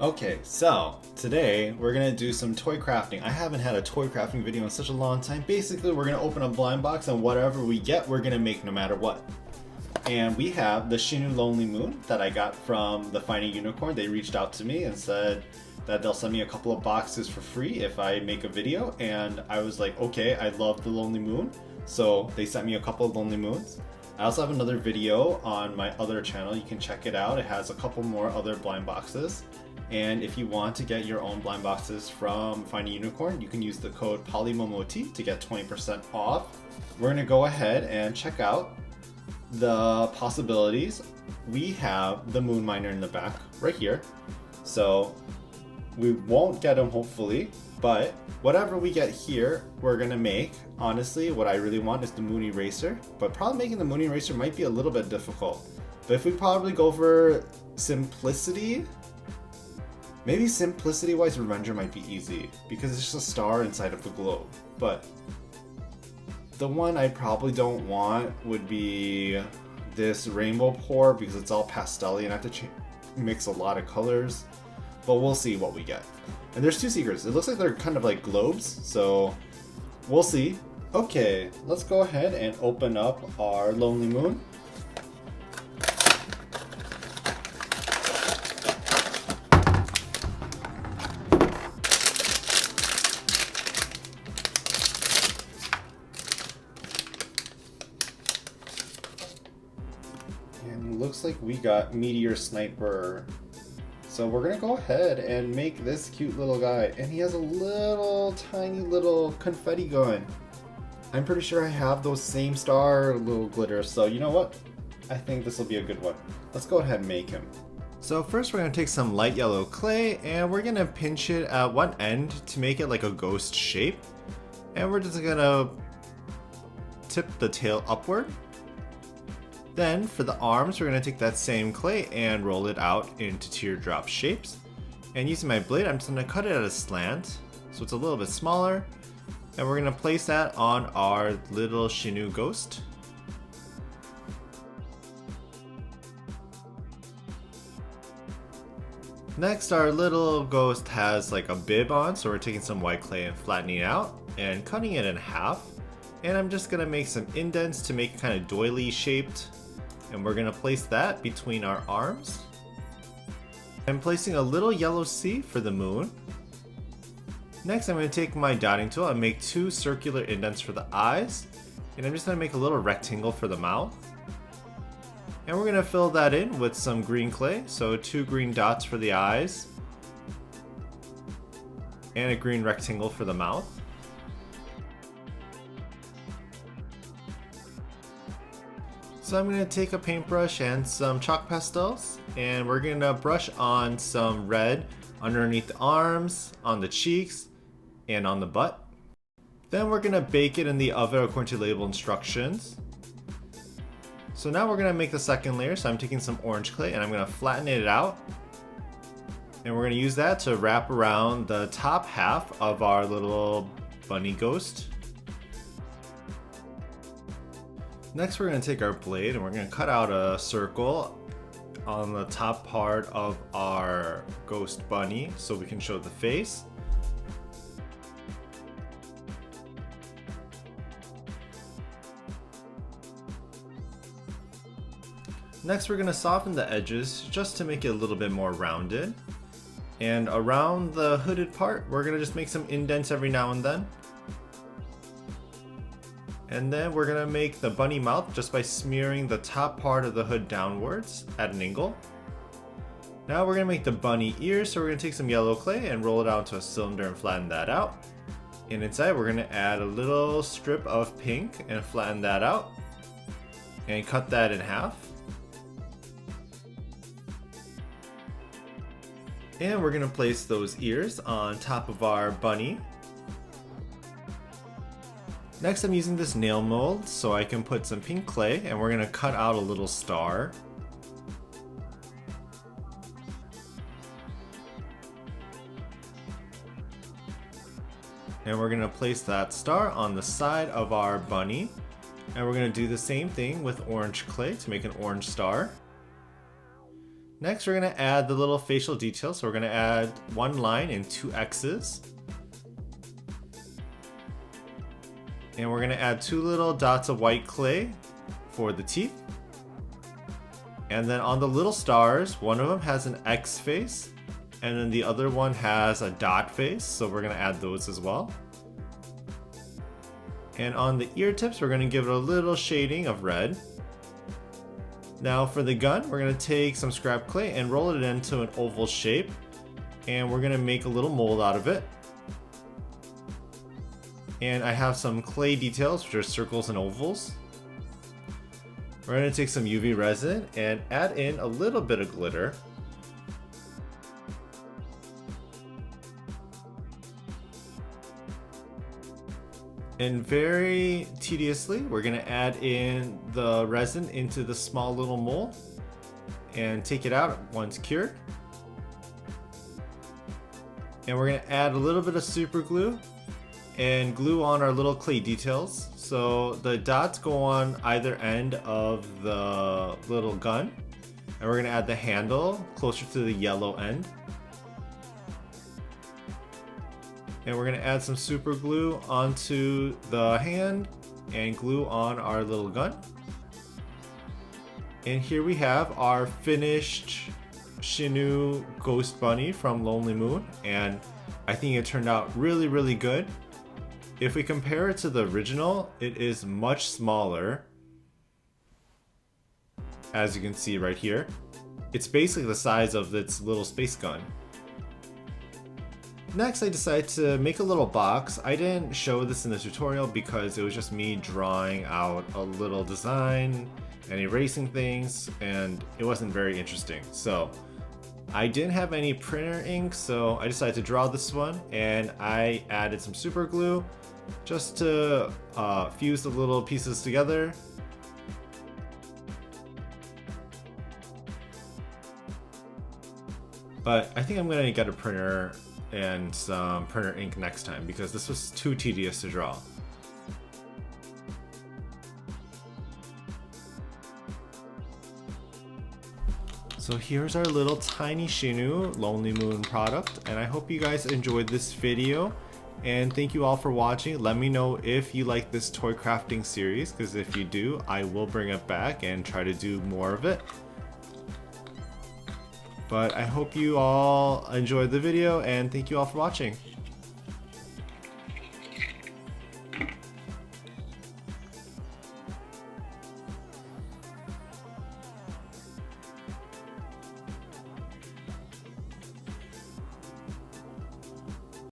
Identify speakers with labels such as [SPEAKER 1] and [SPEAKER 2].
[SPEAKER 1] Okay, so today we're gonna do some toy crafting. I haven't had a toy crafting video in such a long time. Basically, we're gonna open a blind box and whatever we get, we're gonna make no matter what. And we have the Shinwoo Lonely Moon that I got from the Finding Unicorn. They reached out to me and said that they'll send me a couple of boxes for free if I make a video. And I was like, okay, I love the Lonely Moon. So they sent me a couple of Lonely Moons. I also have another video on my other channel. You can check it out. It has a couple more other blind boxes. And if you want to get your own blind boxes from Finding Unicorn, you can use the code PolymomoTea to get 20% off. We're going to go ahead and check out the possibilities. We have the Moon Miner in the back right here. So we won't get them hopefully, but whatever we get here, we're going to make. Honestly, what I really want is the Moon Eraser, but probably making the Moon Eraser might be a little bit difficult. But if we probably go for simplicity, maybe simplicity-wise, Revenger might be easy because it's just a star inside of the globe. But the one I probably don't want would be this rainbow pour because it's all pastel-y and I have to mix a lot of colors. But we'll see what we get. And there's two secrets. It looks like they're kind of like globes, so we'll see. Okay, let's go ahead and open up our Lonely Moon. Looks like we got Meteor Sniper. So we're gonna go ahead and make this cute little guy. And he has a little tiny little confetti gun. I'm pretty sure I have those same star little glitters. So you know what? I think this will be a good one. Let's go ahead and make him. So first we're gonna take some light yellow clay and we're gonna pinch it at one end to make it like a ghost shape. And we're just gonna tip the tail upward. Then for the arms, we're going to take that same clay and roll it out into teardrop shapes. And using my blade, I'm just going to cut it at a slant, so it's a little bit smaller. And we're going to place that on our little Shinwoo ghost. Next, our little ghost has like a bib on, so we're taking some white clay and flattening it out and cutting it in half. And I'm just going to make some indents to make it kind of doily shaped. And we're going to place that between our arms. I'm placing a little yellow C for the moon. Next, I'm going to take my dotting tool and make two circular indents for the eyes. And I'm just going to make a little rectangle for the mouth. And we're going to fill that in with some green clay. So 2 green dots for the eyes. And a green rectangle for the mouth. So I'm going to take a paintbrush and some chalk pastels and we're going to brush on some red underneath the arms, on the cheeks, and on the butt. Then we're going to bake it in the oven according to label instructions. So now we're going to make the second layer, so I'm taking some orange clay and I'm going to flatten it out. And we're going to use that to wrap around the top half of our little bunny ghost. Next, we're going to take our blade and we're going to cut out a circle on the top part of our ghost bunny so we can show the face. Next, we're going to soften the edges just to make it a little bit more rounded. And around the hooded part, we're going to just make some indents every now and then. And then we're going to make the bunny mouth just by smearing the top part of the hood downwards at an angle. Now we're going to make the bunny ears, so we're going to take some yellow clay and roll it out to a cylinder and flatten that out. And inside we're going to add a little strip of pink and flatten that out. And cut that in half. And we're going to place those ears on top of our bunny. Next, I'm using this nail mold so I can put some pink clay and we're going to cut out a little star. And we're going to place that star on the side of our bunny. And we're going to do the same thing with orange clay to make an orange star. Next, we're going to add the little facial details. So we're going to add one line and two X's. And we're going to add two little dots of white clay for the teeth. And then on the little stars, one of them has an X face, and then the other one has a dot face. So we're going to add those as well. And on the ear tips, we're going to give it a little shading of red. Now for the gun, we're going to take some scrap clay and roll it into an oval shape, and we're going to make a little mold out of it. And I have some clay details, which are circles and ovals. We're going to take some UV resin and add in a little bit of glitter. And very tediously, we're going to add in the resin into the small little mold and take it out once cured. And we're going to add a little bit of super glue and glue on our little clay details. So the dots go on either end of the little gun. And we're going to add the handle closer to the yellow end. And we're going to add some super glue onto the hand and glue on our little gun. And here we have our finished Shinwoo Ghost Bunny from Lonely Moon, and I think it turned out really good. If we compare it to the original, it is much smaller, as you can see right here. It's basically the size of its little space gun. Next, I decided to make a little box. I didn't show this in the tutorial because it was just me drawing out a little design and erasing things, and it wasn't very interesting. So I didn't have any printer ink, so I decided to draw this one, and I added some super glue just to fuse the little pieces together. But I think I'm gonna get a printer and some printer ink next time because this was too tedious to draw. So here's our little tiny Shinwoo Lonely Moon product, and I hope you guys enjoyed this video, and thank you all for watching. Let me know if you like this toy crafting series, because if you do, I will bring it back and try to do more of it. But I hope you all enjoyed the video, and thank you all for watching.